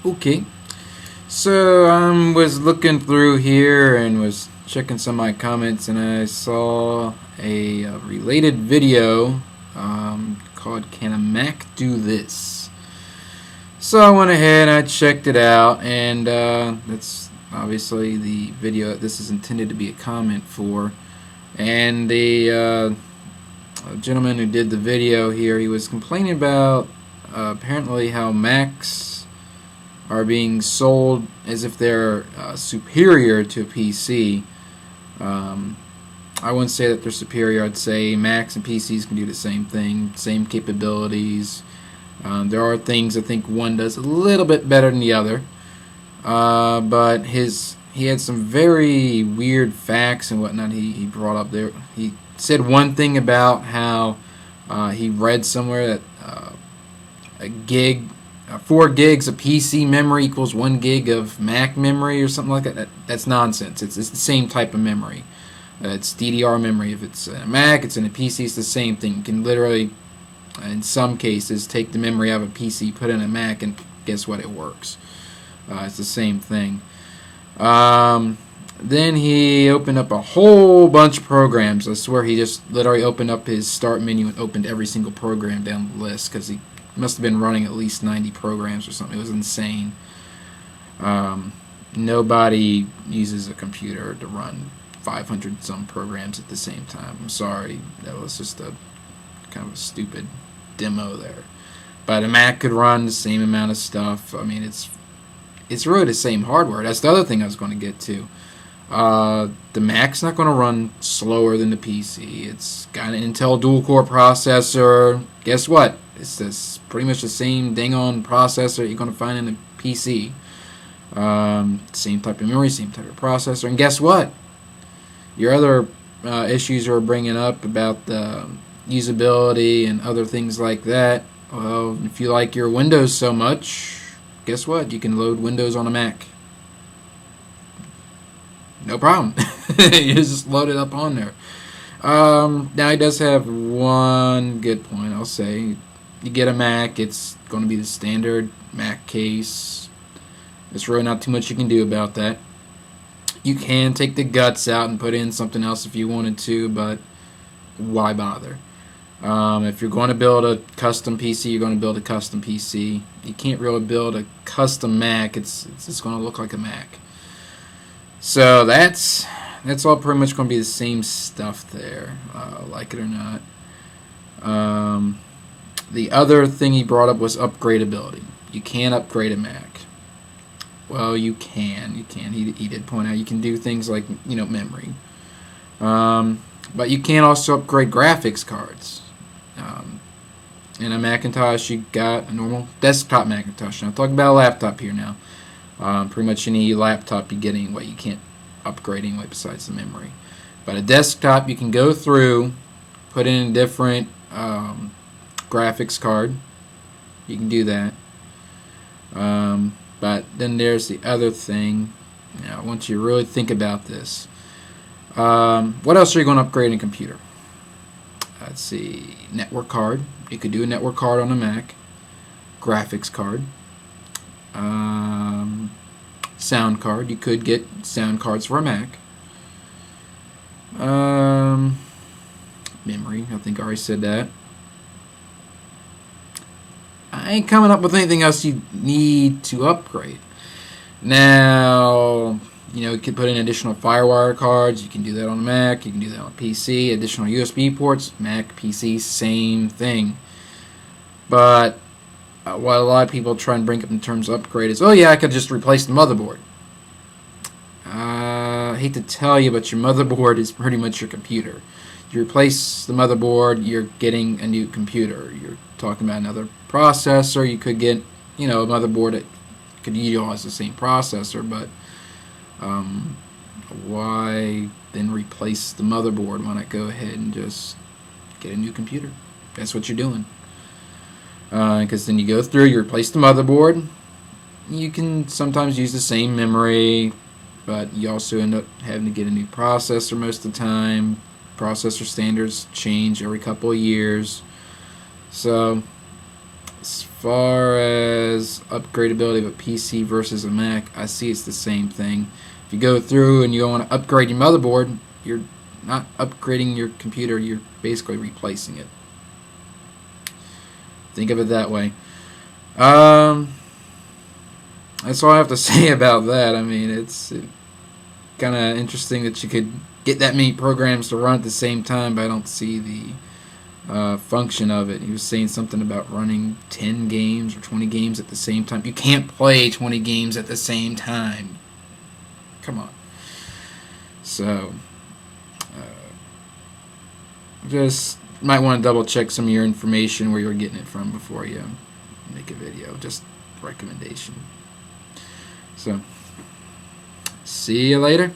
Okay, so I was looking through here and was checking some of my comments, and I saw a related video called "Can a Mac Do This?" So I went ahead and I checked it out, and that's obviously the video that this is intended to be a comment for. And the gentleman who did the video here, he was complaining about apparently how Macs are being sold as if they're superior to a PC. I wouldn't say that they're superior. I'd say Macs and PCs can do the same thing, same capabilities. There are things I think one does a little bit better than the other, but he had some very weird facts and whatnot he brought up there. He said one thing about how he read somewhere that a gig 4 gigs of PC memory equals 1 gig of Mac memory or something like that. That's nonsense. It's the same type of memory. It's DDR memory. If it's in a Mac, it's in a PC, it's the same thing. You can literally, in some cases, take the memory out of a PC, put it in a Mac, and guess what? It works. It's the same thing. Then he opened up a whole bunch of programs. I swear he just literally opened up his start menu and opened every single program down the list because he must have been running at least 90 programs or something. It was insane. Nobody uses a computer to run 500 some programs at the same time. I'm sorry, that was just a kind of a stupid demo there. But a Mac could run the same amount of stuff. I mean, it's really the same hardware. That's the other thing I was going to get to. The Mac's not going to run slower than the PC. It's got an Intel dual-core processor. Guess what? It's pretty much the same dang-on processor you're going to find in a PC. Same type of memory, same type of processor. And guess what? Your other issues are bringing up about the usability and other things like that. Well, if you like your Windows so much, guess what? You can load Windows on a Mac. No problem. You just load it up on there. Now, he does have one good point, I'll say. You get a Mac, it's going to be the standard Mac case. There's really not too much you can do about that. You can take the guts out and put in something else if you wanted to, but why bother? If you're going to build a custom PC, you're going to build a custom PC. You can't really build a custom Mac. It's just going to look like a Mac. So that's all pretty much going to be the same stuff there, like it or not. The other thing he brought up was upgradability. You can upgrade a Mac. Well, you can. He did point out you can do things like, memory. But you can also upgrade graphics cards. In a Macintosh, you got a normal desktop Macintosh. Now, I'm talking about a laptop here now. Pretty much any laptop you get anyway. You can't upgrade anyway besides the memory. But a desktop, you can go through, put in a different graphics card. You can do that. But then there's the other thing. Now, once you really think about this, what else are you going to upgrade in a computer? Let's see, network card. You could do a network card on a Mac. Graphics card. Sound card. You could get sound cards for a Mac. Memory. I think I already said that. I ain't coming up with anything else you need to upgrade. Now, you can put in additional FireWire cards. You can do that on a Mac. You can do that on a PC. Additional USB ports. Mac, PC, same thing. But what a lot of people try and bring up in terms of upgrade is, oh yeah, I could just replace the motherboard. I hate to tell you, but your motherboard is pretty much your computer. You replace the motherboard, you're getting a new computer. You're talking about another processor. You could get, a motherboard that could utilize the same processor, but why then replace the motherboard? Why not go ahead and just get a new computer? That's what you're doing. Because then you go through, you replace the motherboard. You can sometimes use the same memory, but you also end up having to get a new processor most of the time. Processor standards change every couple of years. So, as far as upgradability of a PC versus a Mac, I see it's the same thing. If you go through and you want to upgrade your motherboard, you're not upgrading your computer, you're basically replacing it. Think of it that way. That's all I have to say about that. I mean, it's kind of interesting that you could get that many programs to run at the same time, but I don't see the function of it. He was saying something about running 10 games or 20 games at the same time. You can't play 20 games at the same time. Come on. So, just might want to double check some of your information where you're getting it from before you make a video. Just recommendation. So, see you later.